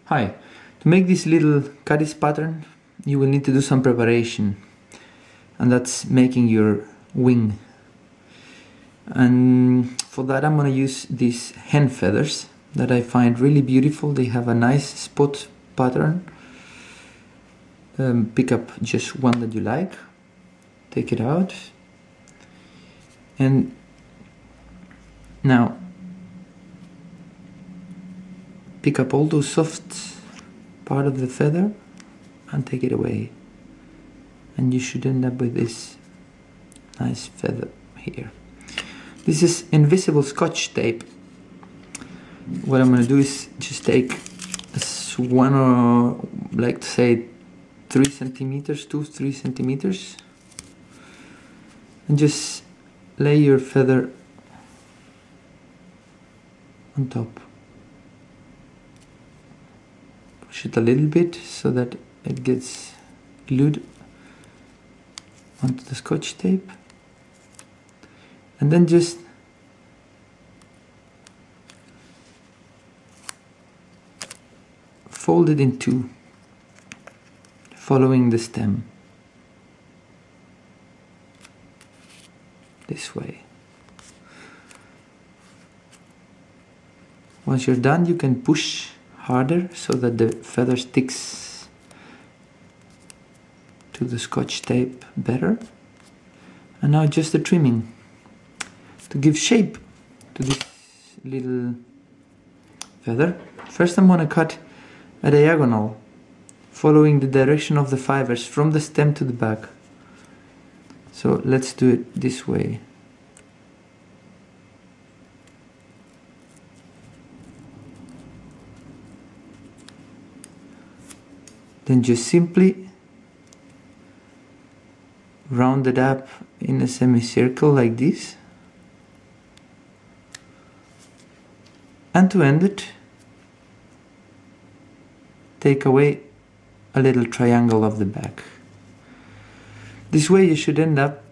Hi, to make this little caddis pattern you will need to do some preparation, and that's making your wing. And for that I'm going to use these hen feathers that I find really beautiful. They have a nice spot pattern. Pick up just one that you like, take it out, and now pick up all those soft part of the feather and take it away, and you should end up with this nice feather here. This is invisible Scotch tape. What I'm going to do is just take one, or like to say 3 centimeters, 2-3 centimeters, and just lay your feather on top. Push it a little bit so that it gets glued onto the Scotch tape, and then just fold it in two, following the stem this way. Once you're done, you can push harder so that the feather sticks to the Scotch tape better. And now just the trimming to give shape to this little feather. First I'm going to cut a diagonal following the direction of the fibers from the stem to the back. So let's do it this way. Then just simply round it up in a semicircle like this, and to end it, take away a little triangle of the back. This way you should end up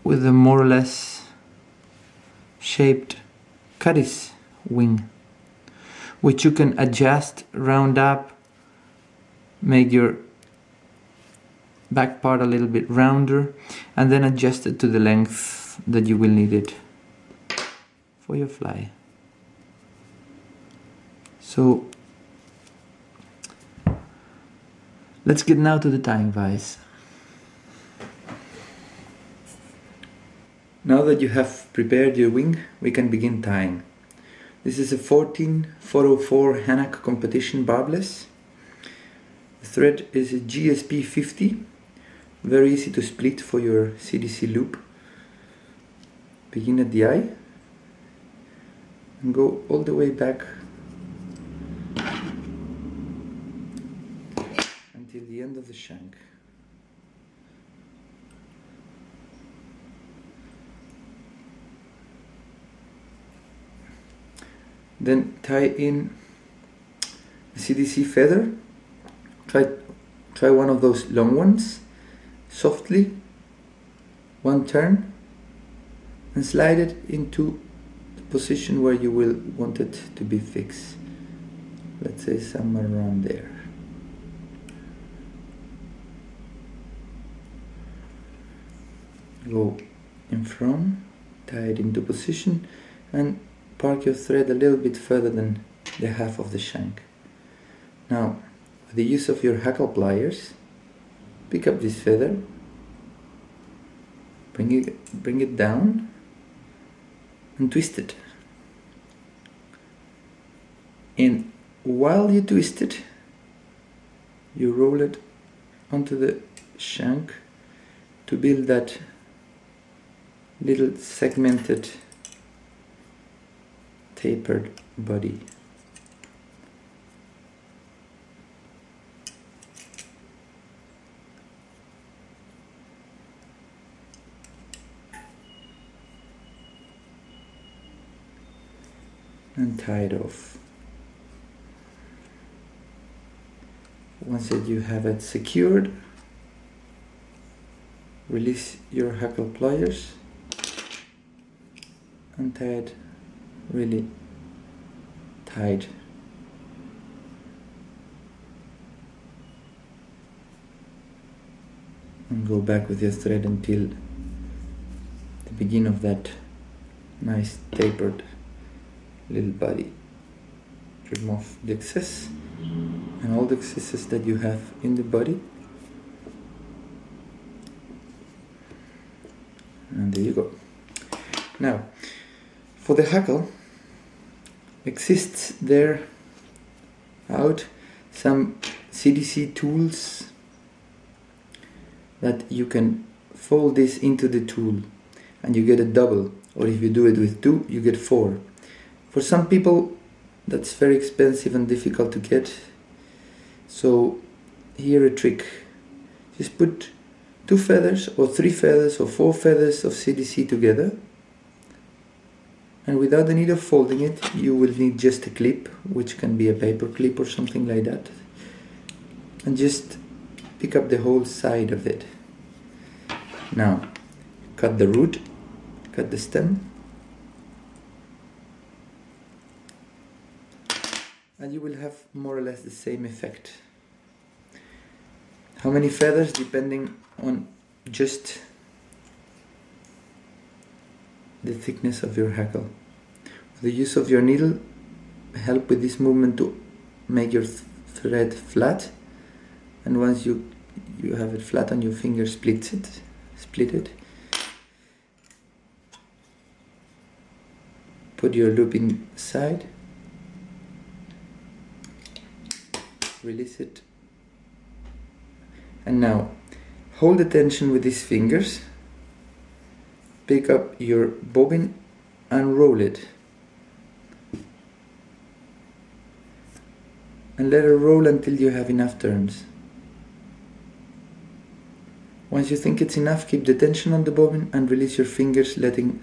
with a more or less shaped caddis wing, which you can adjust, round up, make your back part a little bit rounder, and then adjust it to the length that you will need it for your fly. So let's get now to the tying vise. Now that you have prepared your wing, we can begin tying. This is a 14-404 Hanak competition barbless. The thread is a GSP 50, very easy to split for your CDC loop. Begin at the eye and go all the way back until the end of the shank. Then tie in the CDC feather. Try one of those long ones, softly, one turn, and slide it into the position where you will want it to be fixed. Let's say somewhere around there. Go in front, tie it into position, and park your thread a little bit further than the half of the shank. Now, with the use of your hackle pliers, pick up this feather, bring it down, and twist it. And while you twist it, you roll it onto the shank to build that little segmented, tapered body. And tie it off. Once that you have it secured, release your hackle pliers and tie it really tight and go back with your thread until the beginning of that nice tapered little body. Remove the excess and all the excesses that you have in the body, and there you go. Now for the hackle, exists there out some CDC tools that you can fold this into the tool and you get a double, or if you do it with 2 you get 4. For some people that's very expensive and difficult to get, so here a trick: just put 2 feathers or 3 feathers or 4 feathers of CDC together, and without the need of folding it, you will need just a clip, which can be a paper clip or something like that, and just pick up the whole side of it. Now cut the root, cut the stem, and you will have more or less the same effect. How many feathers? Depending on just the thickness of your hackle. The use of your needle help with this movement to make your thread flat, and once you have it flat on your finger, split it. Put your loop inside, release it, and now hold the tension with these fingers, pick up your bobbin and roll it, and let it roll until you have enough turns. Once you think it's enough, keep the tension on the bobbin and release your fingers, letting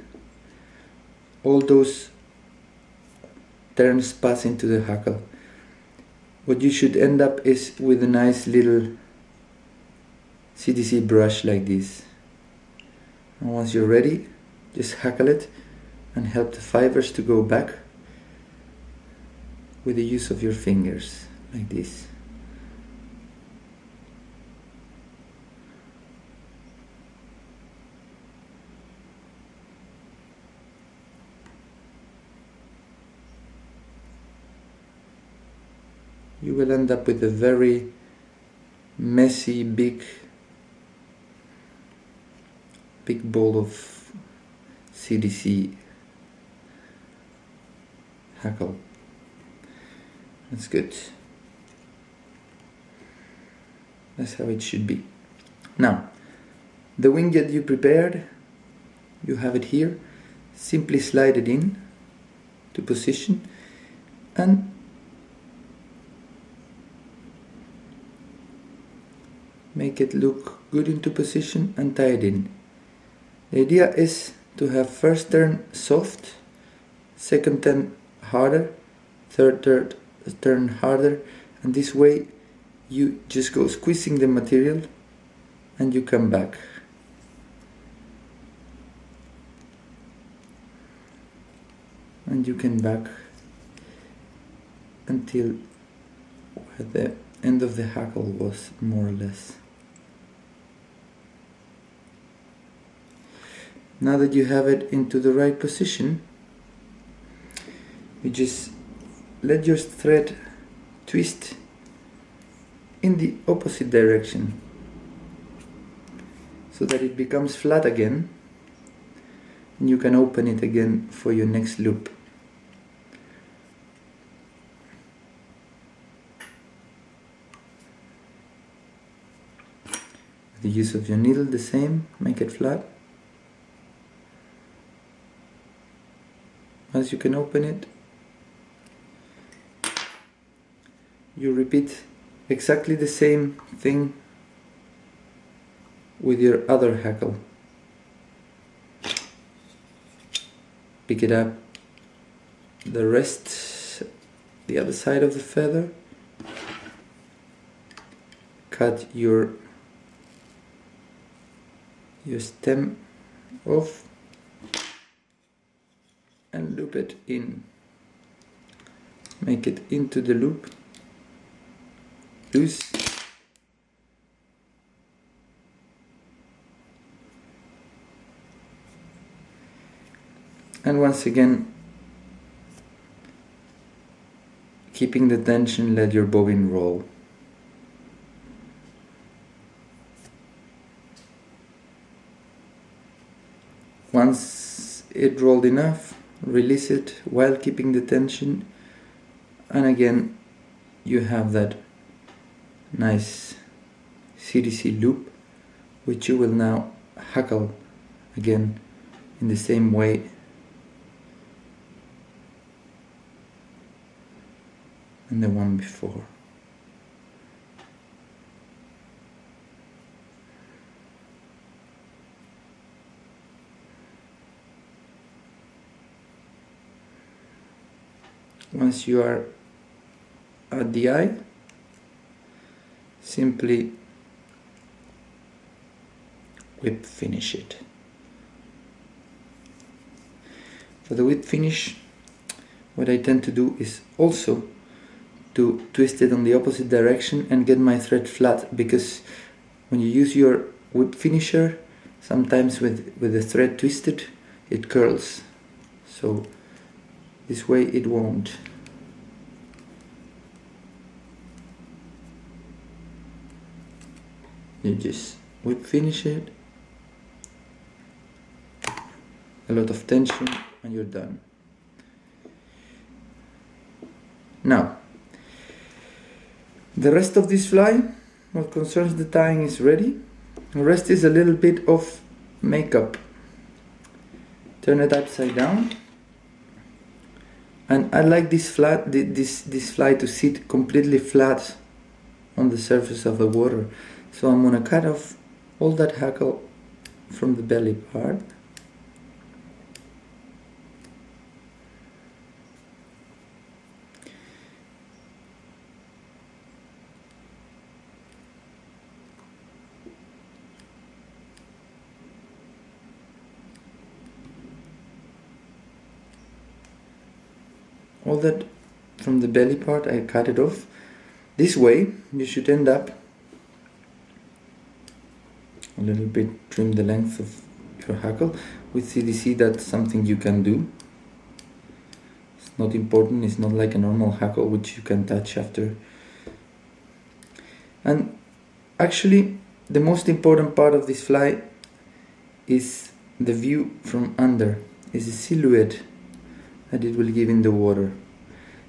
all those turns pass into the hackle. What you should end up is with a nice little CDC brush like this. And once you're ready, just hackle it and help the fibers to go back with the use of your fingers, like this. You will end up with a very messy, big ball of CDC hackle. That's good. That's how it should be. Now, the wing that you prepared, you have it here. Simply slide it in to position and make it look good into position and tie it in. The idea is to have first turn soft, second turn harder, third turn harder, and this way you just go squeezing the material and you come back. And you can back until where the end of the hackle was, more or less. Now that you have it into the right position, you just let your thread twist in the opposite direction so that it becomes flat again, and you can open it again for your next loop. With the use of your needle, the same, make it flat. Once you can open it, you repeat exactly the same thing with your other hackle. Pick it up, the rest, the other side of the feather, cut your stem off and loop it in. Make it into the loop, loose, And once again, keeping the tension, let your bobbin roll. Once it rolled enough, release it while keeping the tension, and again you have that nice CDC loop, which you will now hackle again in the same way. And the one before. Once you are at the eye, simply whip finish it. For the whip finish, what I tend to do is also to twist it on the opposite direction and get my thread flat, because when you use your whip finisher, sometimes with the thread twisted, it curls. So this way it won't. You just whip finish it, a lot of tension, and you're done. Now, the rest of this fly, what concerns the tying, is ready. The rest is a little bit of makeup. Turn it upside down. And I like this fly to sit completely flat on the surface of the water. So I'm gonna cut off all that hackle from the belly part. All that from the belly part, I cut it off. This way you should end up a little bit, trim the length of your hackle. With CDC, that's something you can do. It's not important, it's not like a normal hackle which you can touch after. And actually the most important part of this fly is the view from under, is the silhouette that it will give in the water.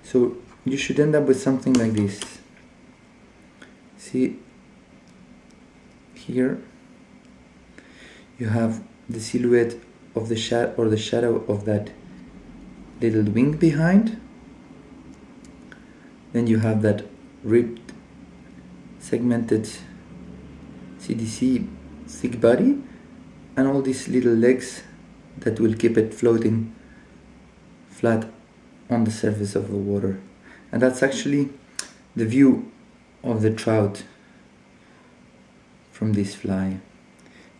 So you should end up with something like this. See here you have the silhouette of the shadow of that little wing behind. Then you have that ribbed, segmented CDC thick body, and all these little legs that will keep it floating flat on the surface of the water. And that's actually the view of the trout from this fly.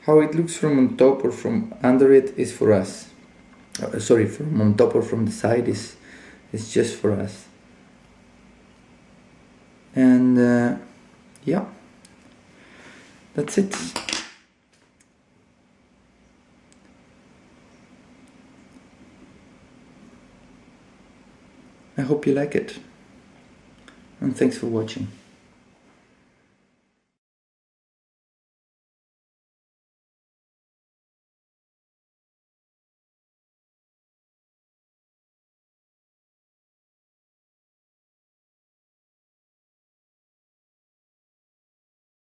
How it looks from on top or from under it is for us. Sorry, from on top or from the side is just for us. And yeah, that's it. I hope you like it, and thanks for watching.